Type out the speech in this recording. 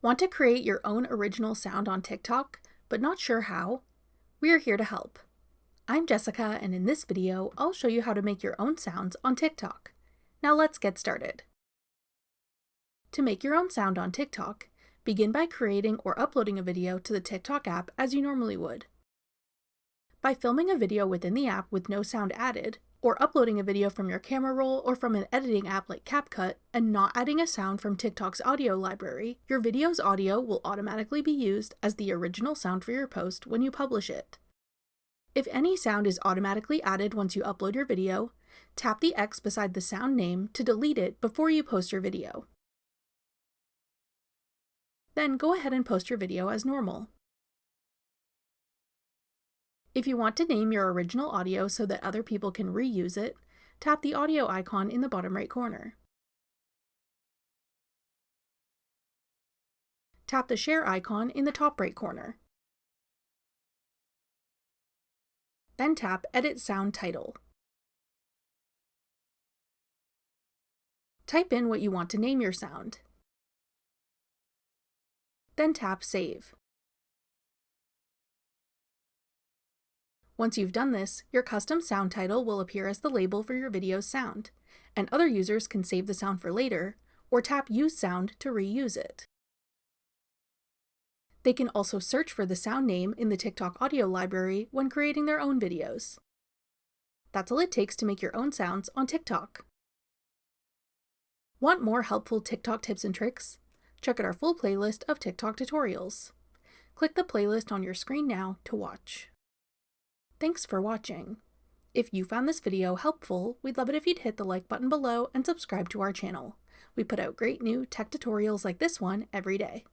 Want to create your own original sound on TikTok, but not sure how? We're here to help. I'm Jessica, and in this video, I'll show you how to make your own sounds on TikTok. Now let's get started. To make your own sound on TikTok, begin by creating or uploading a video to the TikTok app as you normally would. By filming a video within the app with no sound added, or uploading a video from your camera roll or from an editing app like CapCut and not adding a sound from TikTok's audio library, your video's audio will automatically be used as the original sound for your post when you publish it. If any sound is automatically added once you upload your video, tap the X beside the sound name to delete it before you post your video. Then go ahead and post your video as normal. If you want to name your original audio so that other people can reuse it, tap the audio icon in the bottom right corner. Tap the share icon in the top right corner. Then tap Edit Sound Title. Type in what you want to name your sound. Then tap Save. Once you've done this, your custom sound title will appear as the label for your video's sound, and other users can save the sound for later, or tap Use Sound to reuse it. They can also search for the sound name in the TikTok audio library when creating their own videos. That's all it takes to make your own sounds on TikTok. Want more helpful TikTok tips and tricks? Check out our full playlist of TikTok tutorials. Click the playlist on your screen now to watch. Thanks for watching. If you found this video helpful, we'd love it if you'd hit the like button below and subscribe to our channel. We put out great new tech tutorials like this one every day.